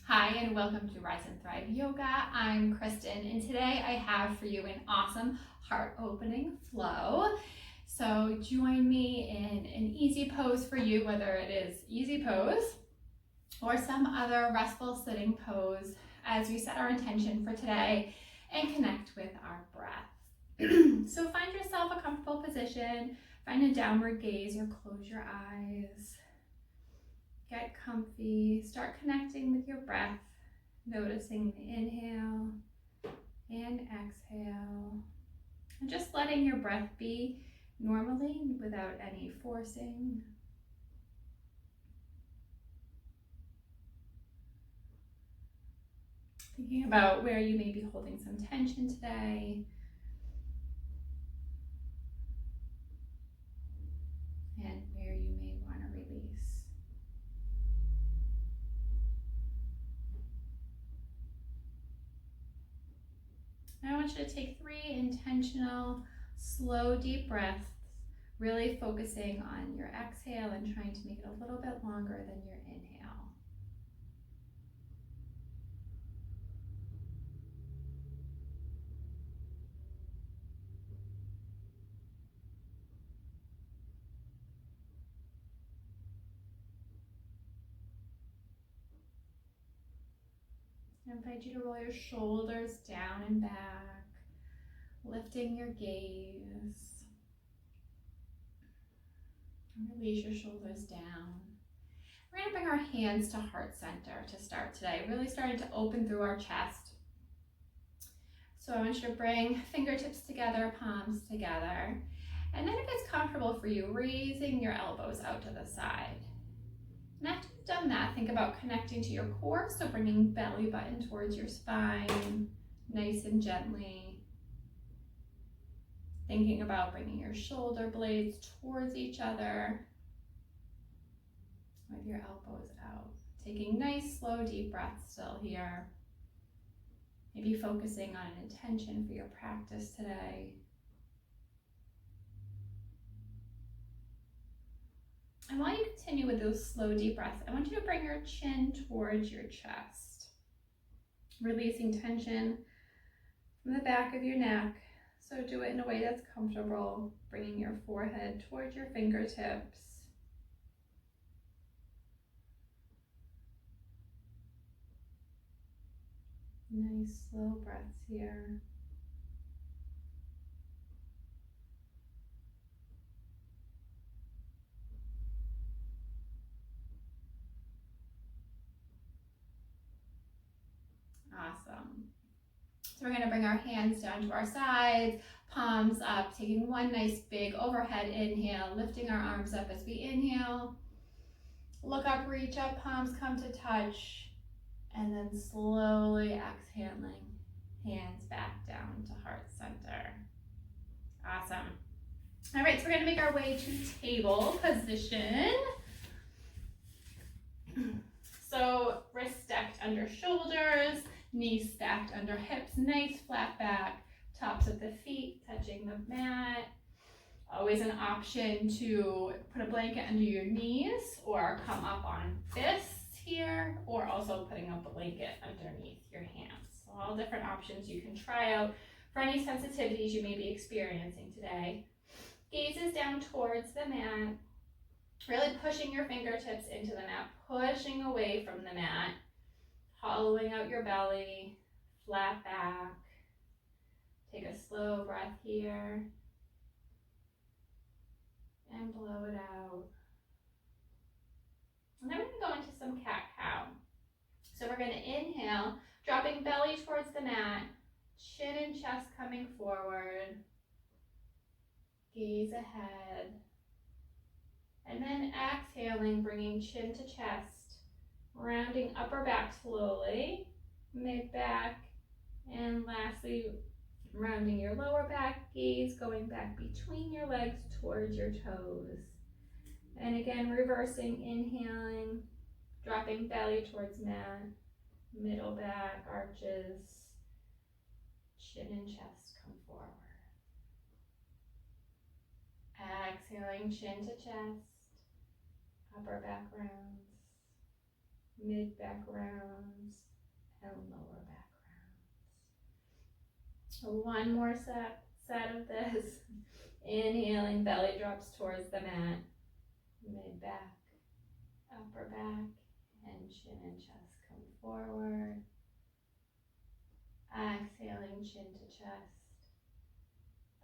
Hi, and welcome to Rise and Thrive Yoga. I'm Kristen, and today I have for you an awesome heart-opening flow. So join me in an easy pose for you, whether it is easy pose or some other restful sitting pose, as we set our intention for today and connect with our breath. So find yourself a comfortable position, find a downward gaze or close your eyes. Get comfy, start connecting with your breath, noticing the inhale and exhale, and just letting your breath be normally without any forcing. Thinking about where you may be holding some tension today. And where you may want to release. Now I want you to take 3 intentional, slow, deep breaths, really focusing on your exhale and trying to make it a little bit longer than your inhale. I invite you to roll your shoulders down and back, lifting your gaze. And release your shoulders down. We're going to bring our hands to heart center to start today, really starting to open through our chest. So I want you to bring fingertips together, palms together. And then if it's comfortable for you, raising your elbows out to the side. And after you've done that, think about connecting to your core, so bringing belly button towards your spine, nice and gently. Thinking about bringing your shoulder blades towards each other with your elbows out. Taking nice, slow, deep breaths still here. Maybe focusing on an intention for your practice today. And while you continue with those slow, deep breaths, I want you to bring your chin towards your chest, releasing tension from the back of your neck. So do it in a way that's comfortable, bringing your forehead towards your fingertips. Nice, slow breaths here. Awesome. So we're going to bring our hands down to our sides, palms up, taking one nice big overhead inhale, lifting our arms up as we inhale. Look up, reach up, palms come to touch, and then slowly exhaling, hands back down to heart center. Awesome. All right, so we're going to make our way to table position. So wrists stacked under shoulders, knees stacked under hips, nice flat back, tops of the feet touching the mat. Always an option to put a blanket under your knees or come up on fists here, or also putting a blanket underneath your hands. So all different options you can try out for any sensitivities you may be experiencing today. Gazes down towards the mat, really pushing your fingertips into the mat, pushing away from the mat, hollowing out your belly, flat back. Take a slow breath here and blow it out. And then we're going to go into some cat-cow. So we're going to inhale, dropping belly towards the mat, chin and chest coming forward, gaze ahead. And then exhaling, bringing chin to chest, rounding upper back slowly, mid back, and lastly, rounding your lower back, gaze going back between your legs towards your toes. And again, reversing, inhaling, dropping belly towards mat, middle back, arches, chin and chest come forward. Exhaling, chin to chest, upper back rounds. mid back rounds, and lower back rounds. So one more set of this. Inhaling, belly drops towards the mat, mid back, upper back, and chin and chest come forward. Exhaling, chin to chest,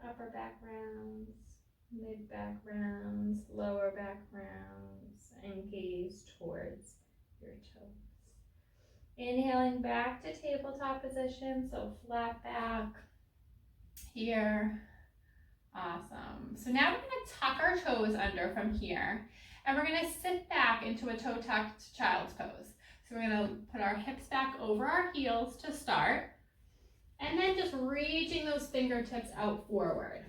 upper back rounds, mid back rounds, lower back rounds, and gaze towards your toes. Inhaling back to tabletop position, so flat back here. Awesome. So now we're going to tuck our toes under from here, and we're going to sit back into a toe tucked child's pose. So we're going to put our hips back over our heels to start, and then just reaching those fingertips out forward.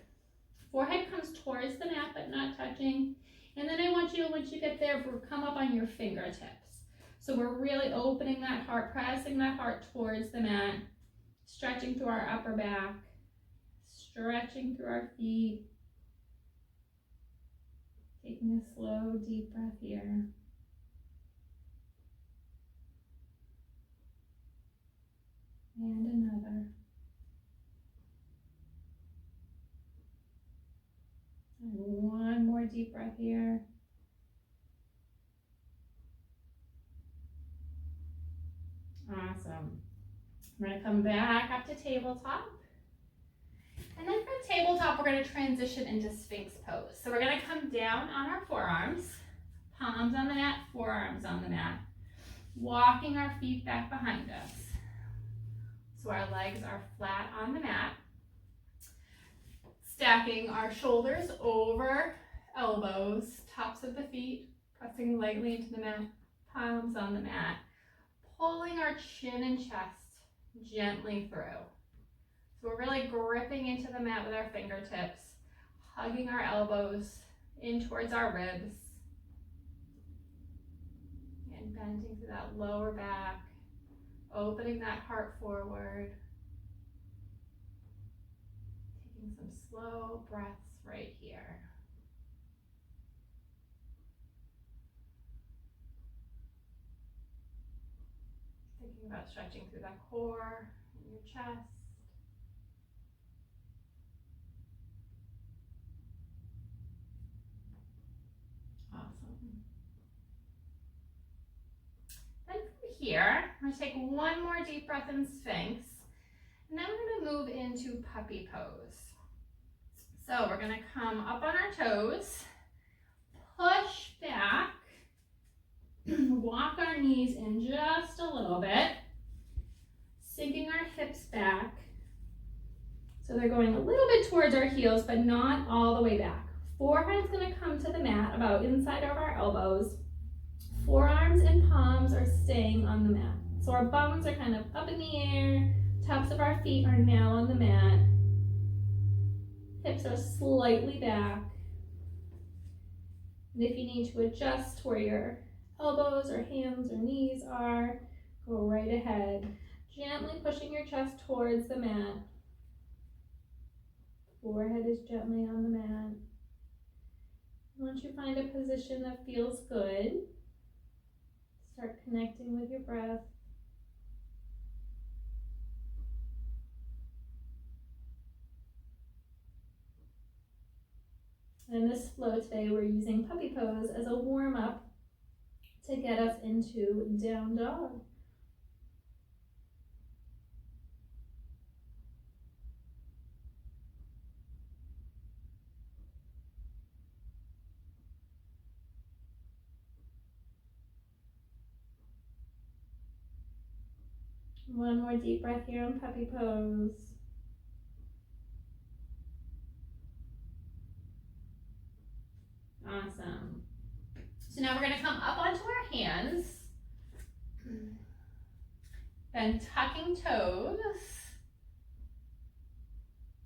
Forehead comes towards the mat but not touching. And then I want you, once you get there, come up on your fingertips. So we're really opening that heart, pressing that heart towards the mat, stretching through our upper back, stretching through our feet. Taking a slow, deep breath here. And another. And one more deep breath here. Awesome. We're going to come back up to tabletop. And then from tabletop, we're going to transition into Sphinx pose. So we're going to come down on our forearms, palms on the mat, forearms on the mat, walking our feet back behind us. So our legs are flat on the mat. Stacking our shoulders over elbows, tops of the feet, pressing lightly into the mat, palms on the mat, pulling our chin and chest gently through. So we're really gripping into the mat with our fingertips, hugging our elbows in towards our ribs, and bending through that lower back, opening that heart forward. Taking some slow breaths right here. Thinking about stretching through that core and your chest. Awesome. Then from here, I'm going to take one more deep breath in Sphinx, and then we're going to move into puppy pose. So we're going to come up on our toes, push back, walk our knees in just a little bit, sinking our hips back. So they're going a little bit towards our heels, but not all the way back. Forehead's going to come to the mat about inside of our elbows. Forearms and palms are staying on the mat. So our bums are kind of up in the air. Tops of our feet are now on the mat. Hips are slightly back. And if you need to adjust where your elbows or hands or knees are, go right ahead. Gently pushing your chest towards the mat. Forehead is gently on the mat. Once you find a position that feels good, start connecting with your breath. In this flow today, we're using puppy pose as a warm-up to get us into down dog. One more deep breath here in puppy pose. Awesome. So now we're going to come up onto our hands. Then tucking toes.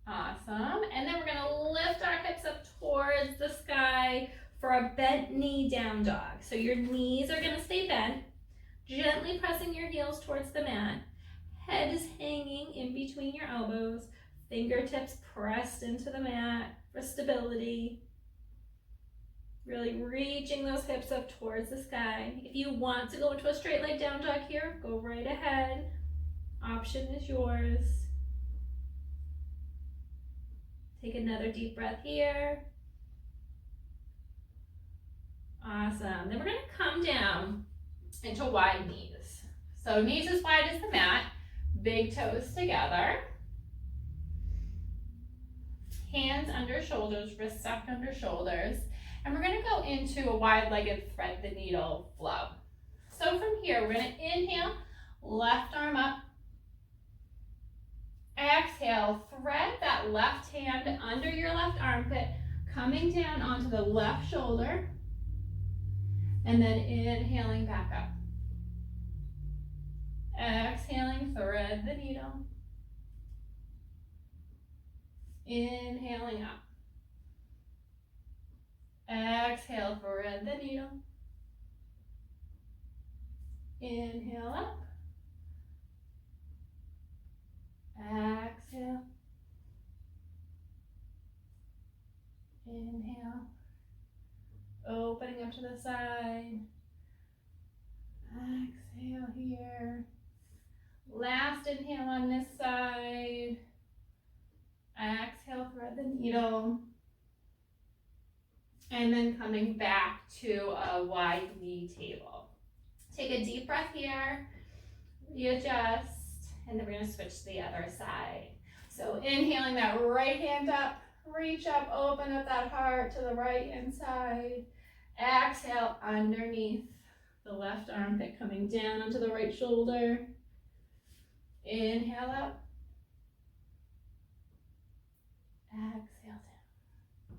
Awesome. And then we're going to lift our hips up towards the sky for a bent knee down dog. So your knees are going to stay bent. Gently pressing your heels towards the mat. Head is hanging in between your elbows. Fingertips pressed into the mat for stability. Really reaching those hips up towards the sky. If you want to go into a straight leg down dog here, go right ahead. Option is yours. Take another deep breath here. Awesome. Then we're going to come down into wide knees. So knees as wide as the mat, big toes together. Hands under shoulders, wrists tucked under shoulders. And we're going to go into a wide-legged thread the needle flow. So from here, we're going to inhale, left arm up. Exhale, thread that left hand under your left armpit, coming down onto the left shoulder. And then inhaling back up. Exhaling, thread the needle. Inhaling up. Exhale, thread the needle. Inhale up. Exhale. Inhale. Opening up to the side. Exhale here. Last inhale on this side. Exhale, thread the needle. And then coming back to a wide knee table. Take a deep breath here. Readjust. And then we're going to switch to the other side. So inhaling that right hand up. Reach up, open up that heart to the right hand side. Exhale underneath the left armpit, coming down onto the right shoulder. Inhale up. Exhale down.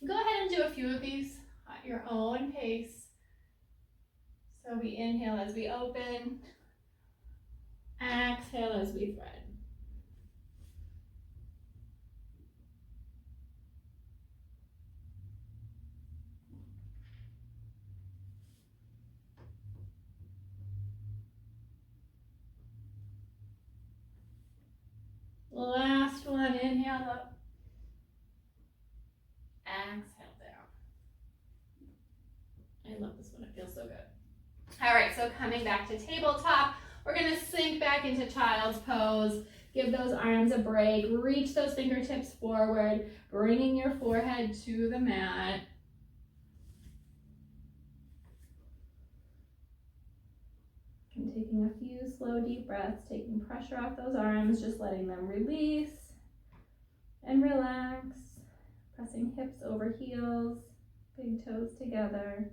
Go ahead and do a few of these at your own pace. So we inhale as we open. Exhale as we thread. Last one, inhale up. Exhale down. I love this one, it feels so good. All right, so coming back to tabletop, we're gonna sink back into child's pose. Give those arms a break, reach those fingertips forward, bringing your forehead to the mat. And taking a few slow, deep breaths, taking pressure off those arms, just letting them release and relax. Pressing hips over heels, big toes together.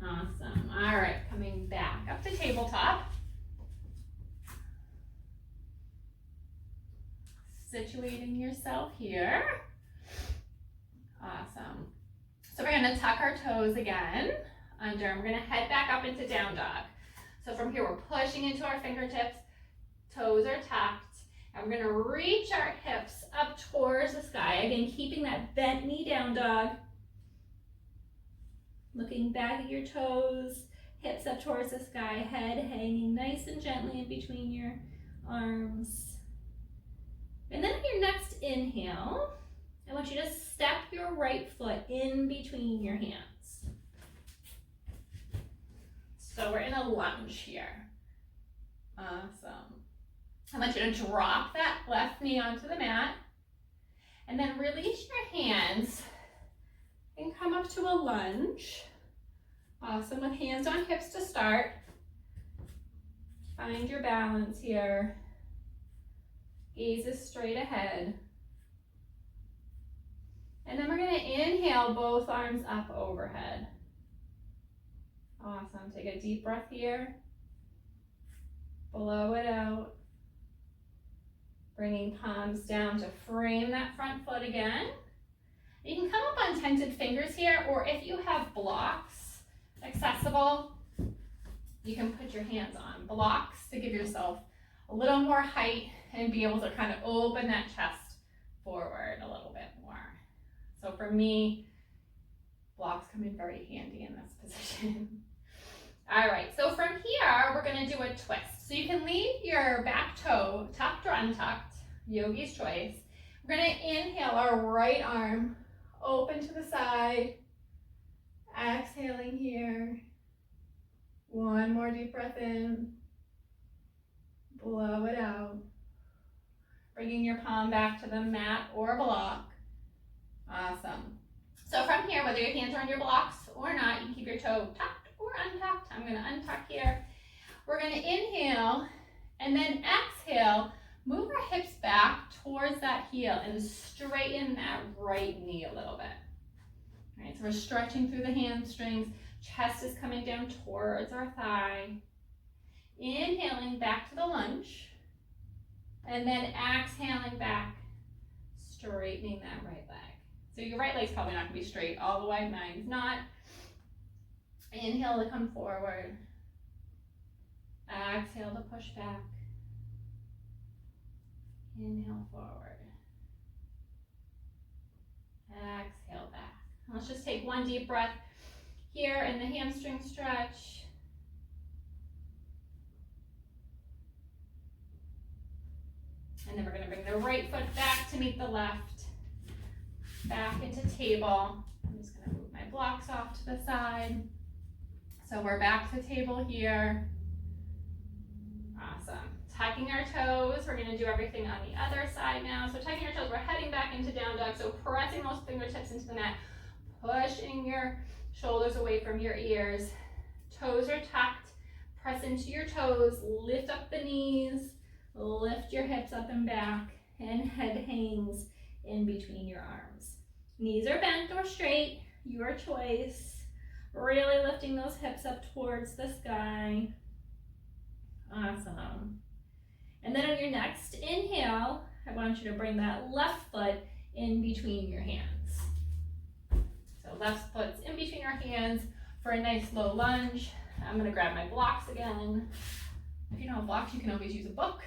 Awesome. All right, coming back up to tabletop. Situating yourself here. Awesome. So we're going to tuck our toes again under. And we're going to head back up into down dog. So from here, we're pushing into our fingertips. Toes are tucked. And we're going to reach our hips up towards the sky. Again, keeping that bent knee down dog. Looking back at your toes, hips up towards the sky, head hanging nice and gently in between your arms. And then on your next inhale, I want you to step your right foot in between your hands. So we're in a lunge here. Awesome. I want you to drop that left knee onto the mat and then release your hands and come up to a lunge. Awesome, with hands on hips to start. Find your balance here. Gaze is straight ahead. And then we're going to inhale both arms up overhead. Awesome, take a deep breath here. Blow it out. Bringing palms down to frame that front foot again. You can come up on tented fingers here, or if you have blocks accessible, You can put your hands on blocks to give yourself a little more height and be able to kind of open that chest forward a little bit more. So for me, blocks come in very handy in this position. All right, so from here, we're gonna do a twist. So you can leave your back toe tucked or untucked, yogi's choice. We're gonna inhale our right arm, open to the side, exhaling here. One more deep breath in, blow it out. Bringing your palm back to the mat or block. Awesome. So from here, whether your hands are on your blocks or not, you can keep your toe tucked or untucked. I'm gonna untuck here. We're gonna inhale and then exhale. Move our hips back towards that heel and straighten that right knee a little bit. All right, so we're stretching through the hamstrings. Chest is coming down towards our thigh. Inhaling back to the lunge. And then exhaling back, straightening that right leg. So your right leg's probably not gonna be straight all the way, mine's not. Inhale to come forward. Exhale to push back. Inhale forward. Exhale back. Let's just take one deep breath here in the hamstring stretch. And then we're going to bring the right foot back to meet the left. Back into table. I'm just going to move my blocks off to the side. So we're back to table here. Awesome. Tucking our toes. We're going to do everything on the other side now. So tucking our toes, we're heading back into down dog. So pressing those fingertips into the mat. Pushing your shoulders away from your ears. Toes are tucked. Press into your toes. Lift up the knees. Lift your hips up and back. And head hangs in between your arms. Knees are bent or straight. Your choice. Really lifting those hips up towards the sky. Awesome. And then on your next inhale, I want you to bring that left foot in between your hands. So left foot's in between your hands for a nice low lunge. I'm gonna grab my blocks again. If you don't have blocks, you can always use a book.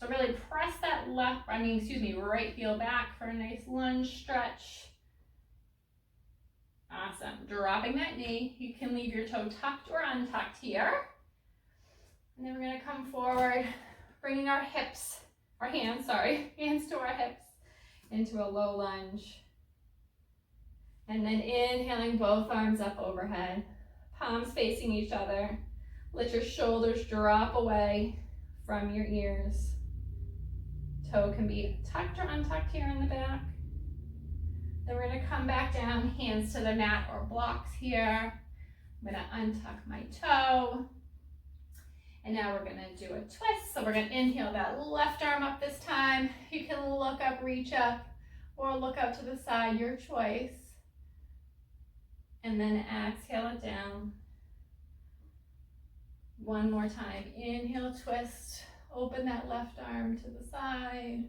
So really press that right heel back for a nice lunge stretch. Awesome. Dropping that knee. You can leave your toe tucked or untucked here. And then we're going to come forward, bringing our hands to our hips into a low lunge. And then inhaling both arms up overhead, palms facing each other. Let your shoulders drop away from your ears. Toe can be tucked or untucked here in the back. Then we're going to come back down, hands to the mat or blocks here. I'm going to untuck my toe. And now we're going to do a twist. So we're going to inhale that left arm up this time. You can look up, reach up, or look out to the side, your choice. And then exhale it down. One more time. Inhale, twist. Open that left arm to the side.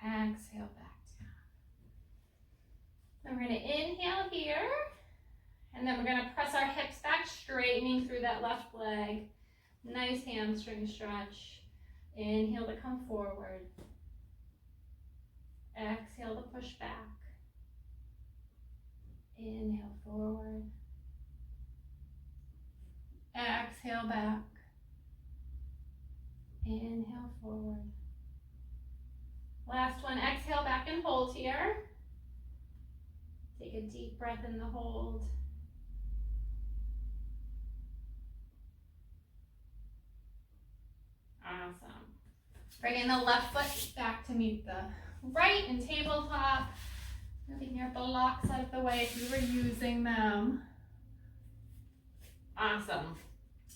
Exhale back down. Then we're going to inhale here. And then we're going to press our hips back, straightening through that left leg. Nice hamstring stretch. Inhale to come forward. Exhale to push back. Inhale forward. Exhale back. Inhale forward. Last one, exhale back and hold here. Take a deep breath in the hold. Awesome. Bringing the left foot back to meet the right and tabletop. Moving your blocks out of the way if you were using them. Awesome.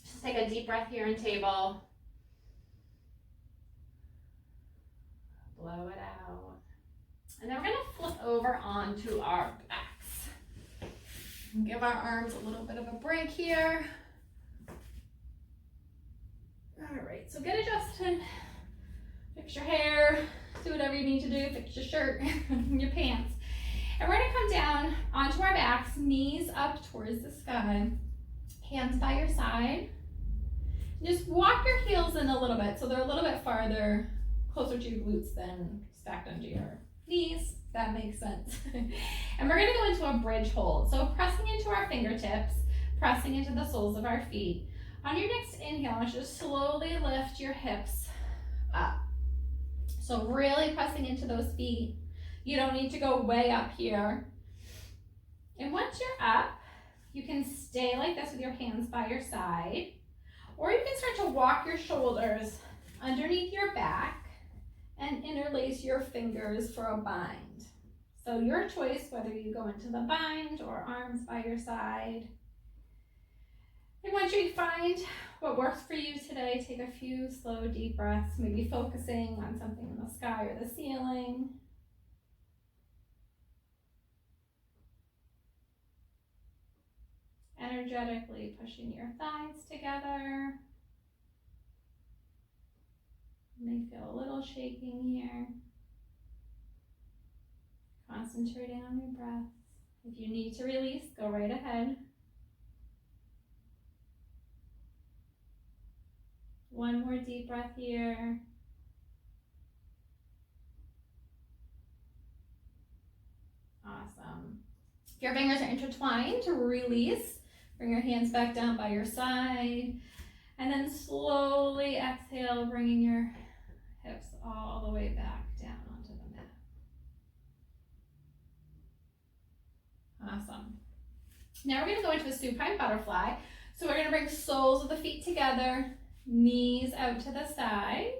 Just take a deep breath here in table. Blow it out. And then we're going to flip over onto our backs. And give our arms a little bit of a break here. All right, so get adjusted. Fix your hair. Do whatever you need to do. Fix your shirt and your pants. And we're going to come down onto our backs, knees up towards the sky. Hands by your side. Just walk your heels in a little bit so they're a little bit farther, closer to your glutes than stacked onto your knees. That makes sense. And we're gonna go into a bridge hold. So pressing into our fingertips, pressing into the soles of our feet. On your next inhale, I want you to slowly lift your hips up. So really pressing into those feet. You don't need to go way up here. And once you're up, you can stay like this with your hands by your side, or you can start to walk your shoulders underneath your back and interlace your fingers for a bind. So your choice, whether you go into the bind or arms by your side. And once you find what works for you today, take a few slow, deep breaths, maybe focusing on something in the sky or the ceiling. Energetically pushing your thighs together. You may feel a little shaking here. Concentrating on your breath. If you need to release, go right ahead. One more deep breath here. Awesome. If your fingers are intertwined, release. Bring your hands back down by your side. And then slowly exhale, bringing your hips all the way back down onto the mat. Awesome. Now we're going to go into a supine butterfly. So we're going to bring soles of the feet together, knees out to the side.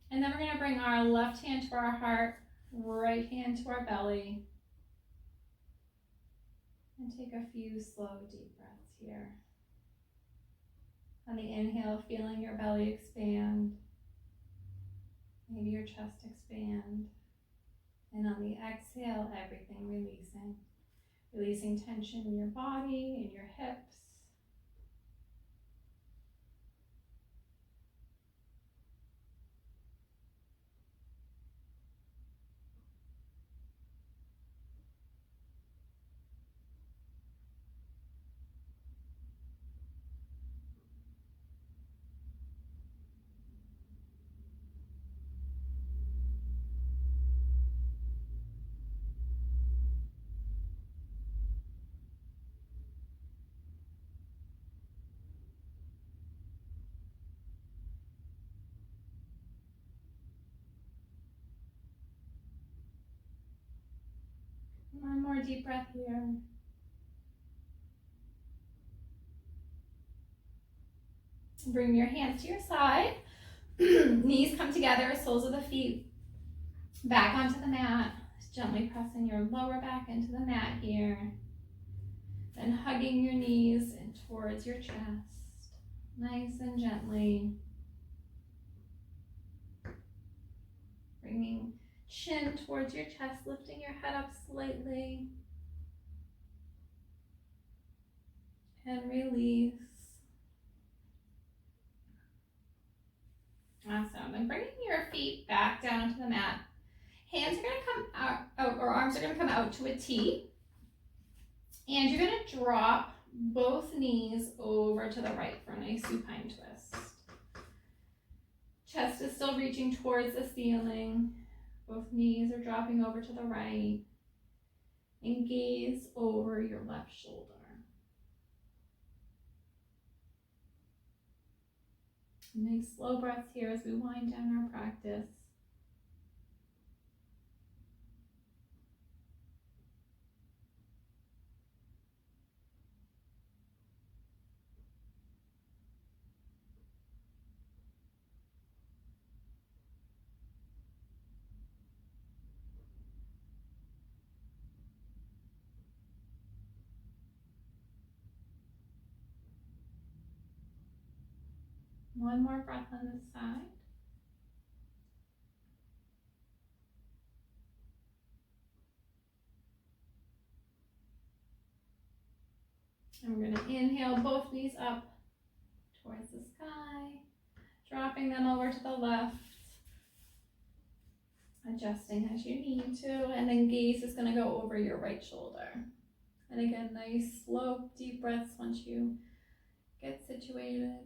And then we're going to bring our left hand to our heart, right hand to our belly. And take a few slow, deep breaths here. On the inhale, feeling your belly expand. Maybe your chest expand. And on the exhale, everything releasing. Releasing tension in your body, in your hips. One more deep breath here. Bring your hands to your side. Knees come together, soles of the feet back onto the mat. Just gently pressing your lower back into the mat here. Then hugging your knees in towards your chest. Nice and gently. Bringing chin towards your chest, lifting your head up slightly. And release. Awesome. And bringing your feet back down onto the mat. Hands are going to come out, or arms are going to come out to a T. And you're going to drop both knees over to the right for a nice supine twist. Chest is still reaching towards the ceiling. Both knees are dropping over to the right. And gaze over your left shoulder. Nice slow breaths here as we wind down our practice. One more breath on this side. And we're going to inhale both knees up towards the sky, dropping them over to the left, adjusting as you need to, and then gaze is going to go over your right shoulder. And again, nice, slow, deep breaths once you get situated.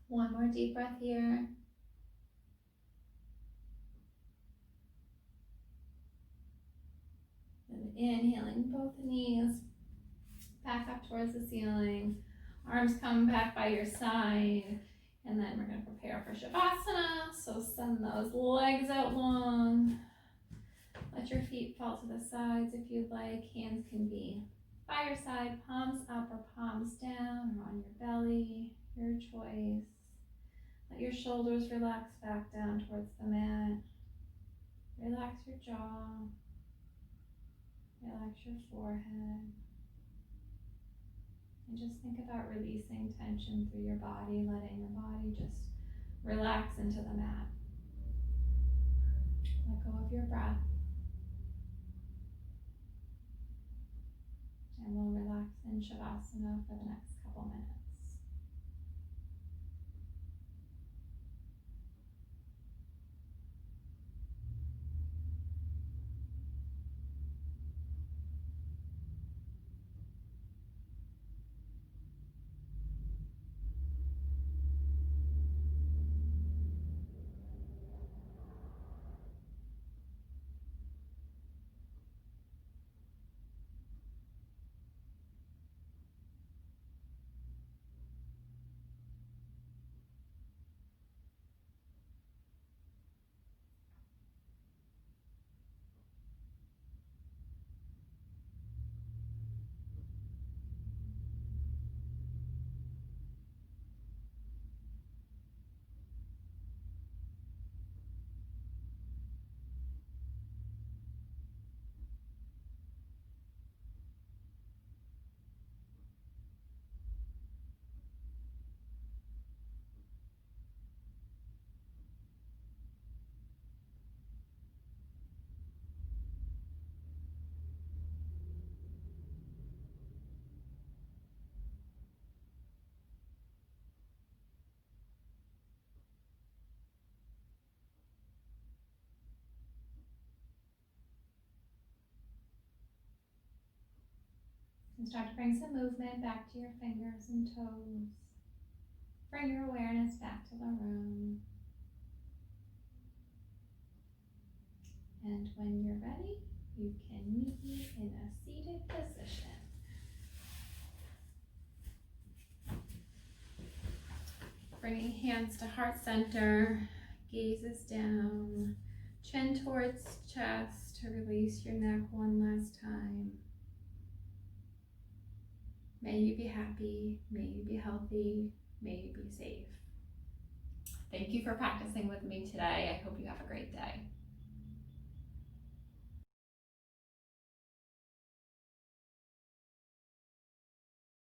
One more deep breath here. And inhaling both knees back up towards the ceiling. Arms come back by your side. And then we're going to prepare for Shavasana. So send those legs out long. Let your feet fall to the sides if you'd like. Hands can be by your side, palms up or palms down or on your belly, your choice. Let your shoulders relax back down towards the mat. Relax your jaw. Relax your forehead. And just think about releasing tension through your body, letting your body just relax into the mat. Let go of your breath. And we'll relax in Shavasana for the next couple minutes. And start to bring some movement back to your fingers and toes. Bring your awareness back to the room. And when you're ready, you can meet in a seated position. Bringing hands to heart center, gazes down, chin towards chest to release your neck one last time. May you be happy, may you be healthy, may you be safe. Thank you for practicing with me today. I hope you have a great day.